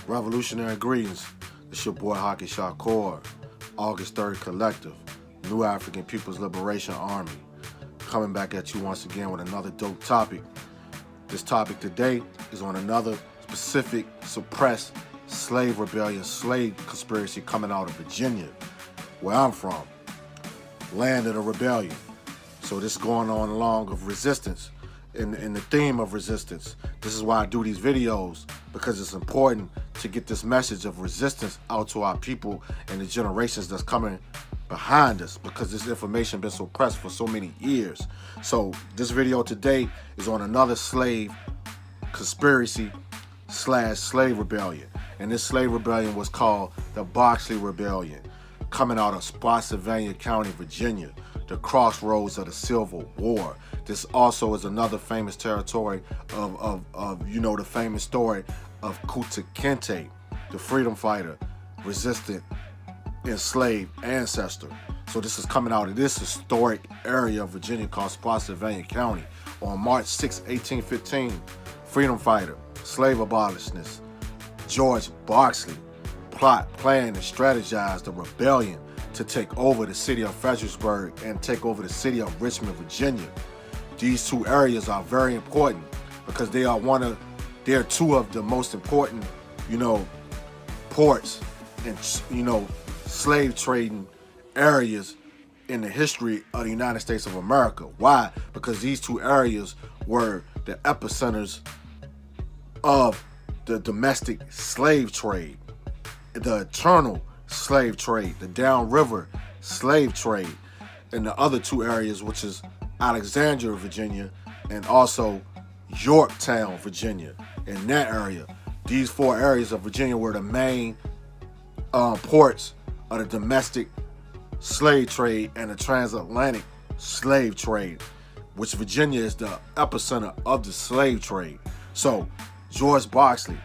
Revolutionary greetings. It's your boy Haki Shakur, August 3rd Collective, New African People's Liberation Army, coming back at you once again with another dope topic. This topic today is on another specific suppressed slave rebellion, slave conspiracy coming out of Virginia, where I'm from, land of the rebellion. So this is going on along of resistance, in the theme of resistance. This is why I do these videos, because it's important to get this message of resistance out to our people and the generations that's coming behind us, because this information been suppressed for so many years. So this video today is on another slave conspiracy / slave rebellion. And this slave rebellion was called the Boxley Rebellion, coming out of Spotsylvania County, Virginia, the crossroads of the Civil War. This also is another famous territory of the famous story of Kunta Kinte, the freedom fighter, resistant, enslaved ancestor. So this is coming out of this historic area of Virginia called Spotsylvania County. On March 6, 1815, freedom fighter, slave abolitionist, George Boxley planned and strategized a rebellion to take over the city of Fredericksburg and take over the city of Richmond, Virginia. These two areas are very important because they are two of the most important, ports and, slave trading areas in the history of the United States of America. Why? Because these two areas were the epicenters of the domestic slave trade, the eternal slave trade, the downriver slave trade, and the other two areas, which is Alexandria, Virginia, and also Yorktown, Virginia. In that area, these four areas of Virginia were the main ports of the domestic slave trade and the transatlantic slave trade, which Virginia is the epicenter of the slave trade. So George Boxley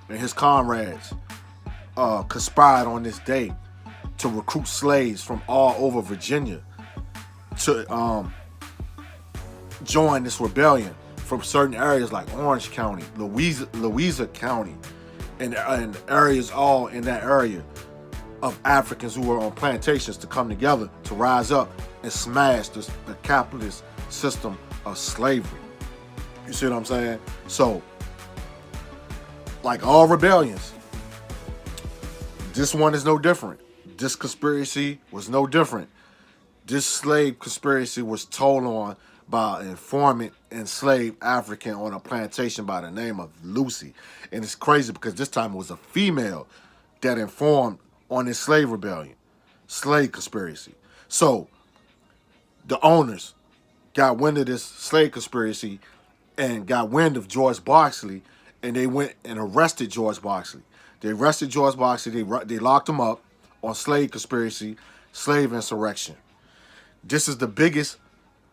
and his comrades conspired on this day to recruit slaves from all over Virginia to join this rebellion from certain areas like Orange County, Louisa County, and areas all in that area of Africans who were on plantations to come together to rise up and smash the capitalist system of slavery. You see what I'm saying? So, like all rebellions, this one is no different. This conspiracy was no different. This slave conspiracy was told on by an informant enslaved African on a plantation by the name of Lucy. And it's crazy because this time it was a female that informed on this slave rebellion, slave conspiracy. So the owners got wind of this slave conspiracy and got wind of George Boxley, and they went and arrested George Boxley. They arrested George Boxley. They locked him up on slave conspiracy, slave insurrection. This is the biggest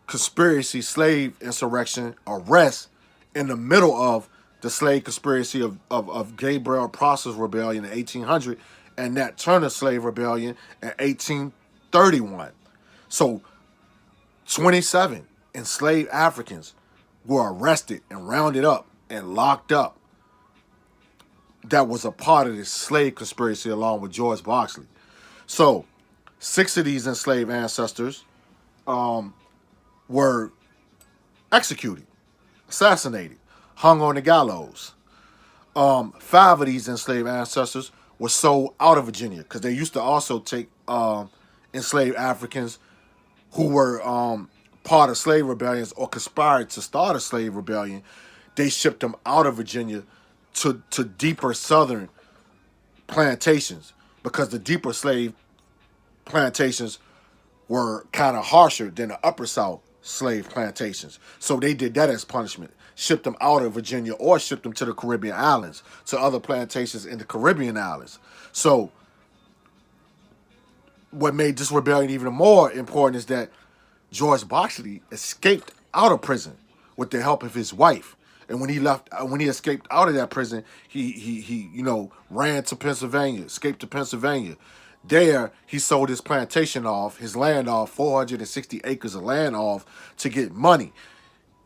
conspiracy, slave insurrection arrest in the middle of the slave conspiracy of Gabriel Prosper's rebellion in 1800 and Nat Turner's slave rebellion in 1831. So 27 enslaved Africans were arrested and rounded up and locked up. That was a part of this slave conspiracy along with George Boxley. So 6 of these enslaved ancestors were executed, assassinated, hung on the gallows. 5 of these enslaved ancestors were sold out of Virginia because they used to also take enslaved Africans who were part of slave rebellions or conspired to start a slave rebellion. They shipped them out of Virginia to deeper southern plantations because the deeper slave plantations were kind of harsher than the upper South slave plantations. So they did that as punishment. Shipped them out of Virginia or shipped them to the Caribbean islands, to other plantations in the Caribbean islands. So what made this rebellion even more important is that George Boxley escaped out of prison with the help of his wife. And when he escaped out of that prison, he ran to Pennsylvania, escaped to Pennsylvania. There, he sold his plantation off, his land off, 460 acres of land off, to get money.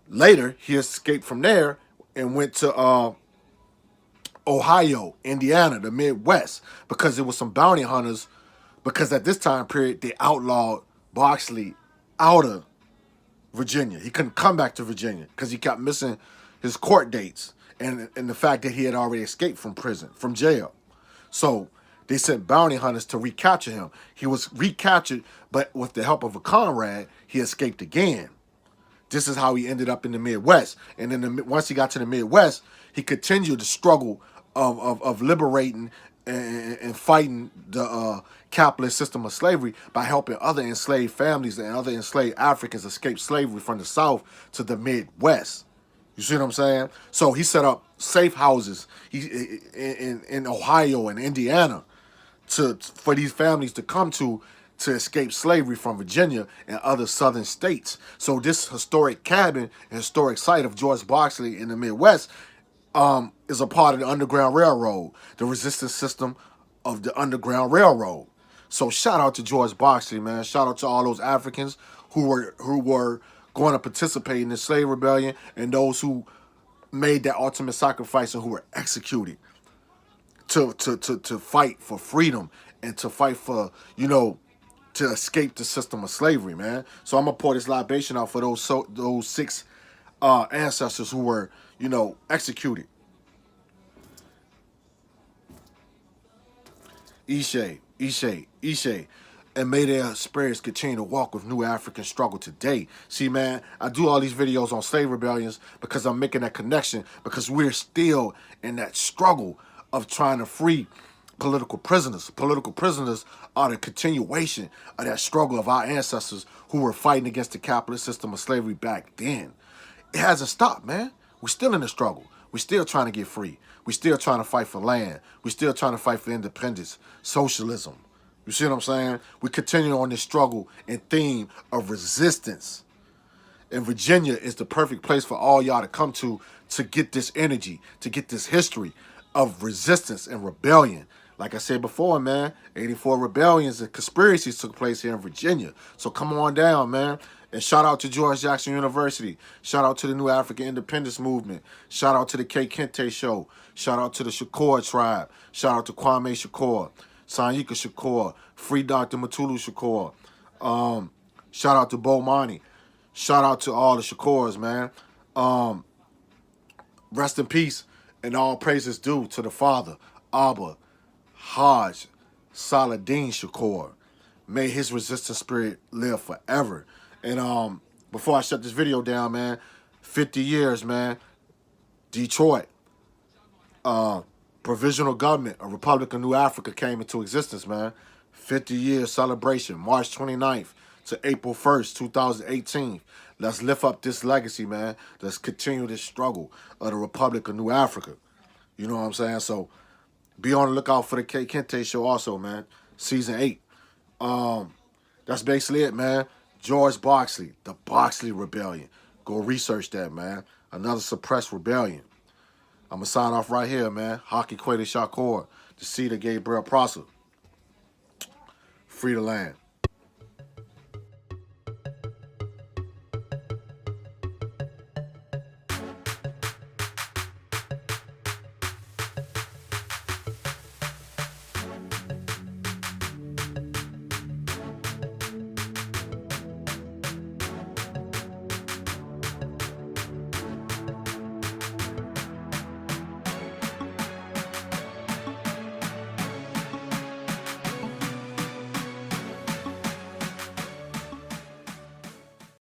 Later, he escaped from there and went to Ohio, Indiana, the Midwest, because it was some bounty hunters, because at this time period, they outlawed Boxley out of Virginia. He couldn't come back to Virginia because he kept missing his court dates and the fact that he had already escaped from prison, from jail. So they sent bounty hunters to recapture him. He was recaptured, but with the help of a comrade, he escaped again. This is how he ended up in the Midwest. And then once he got to the Midwest, he continued the struggle of liberating and fighting the capitalist system of slavery by helping other enslaved families and other enslaved Africans escape slavery from the South to the Midwest. You see what I'm saying? So he set up safe houses in Ohio and Indiana for these families to come to escape slavery from Virginia and other southern states. So this historic cabin, historic site of George Boxley in the Midwest is a part of the Underground Railroad, the resistance system of the Underground Railroad. So shout out to George Boxley, man. Shout out to all those Africans who were going to participate in the slave rebellion and those who made that ultimate sacrifice and who were executed to fight for freedom and to fight for, you know, to escape the system of slavery, man. So I'm gonna pour this libation out for those 6 ancestors who were, you know, executed. Ishe, Ishe, Ishe. And may their spirits continue to walk with new African struggle today. See, man, I do all these videos on slave rebellions because I'm making that connection, because we're still in that struggle of trying to free political prisoners. Political prisoners are the continuation of that struggle of our ancestors who were fighting against the capitalist system of slavery back then. It hasn't stopped, man. We're still in the struggle. We're still trying to get free. We're still trying to fight for land. We're still trying to fight for independence, socialism. You see what I'm saying? We continue on this struggle and theme of resistance. And Virginia is the perfect place for all y'all to come to get this energy, to get this history of resistance and rebellion. Like I said before, man, 84 rebellions and conspiracies took place here in Virginia. So come on down, man. And shout out to George Jackson University. Shout out to the New African Independence Movement. Shout out to the K. Kente Show. Shout out to the Shakur tribe. Shout out to Kwame Shakur, Sanyika Shakur, Free Dr. Matulu Shakur. Shout out to Bo Mani. Shout out to all the Shakurs, man. Rest in peace and all praises due to the father, Abba, Hajj, Saladin Shakur. May his resistance spirit live forever. And before I shut this video down, man, 50 years, man, Detroit, provisional government, a Republic of New Africa came into existence, man. 50-year celebration, March 29th to April 1st, 2018. Let's lift up this legacy, man. Let's continue this struggle of the Republic of New Africa. You know what I'm saying? So be on the lookout for the K. Kente Show also, man. Season 8. That's basically it, man. George Boxley, the Boxley Rebellion. Go research that, man. Another suppressed rebellion. I'm going to sign off right here, man. Haki, Kweli, Shakur, the seed of Gabriel Prosser. Free the land.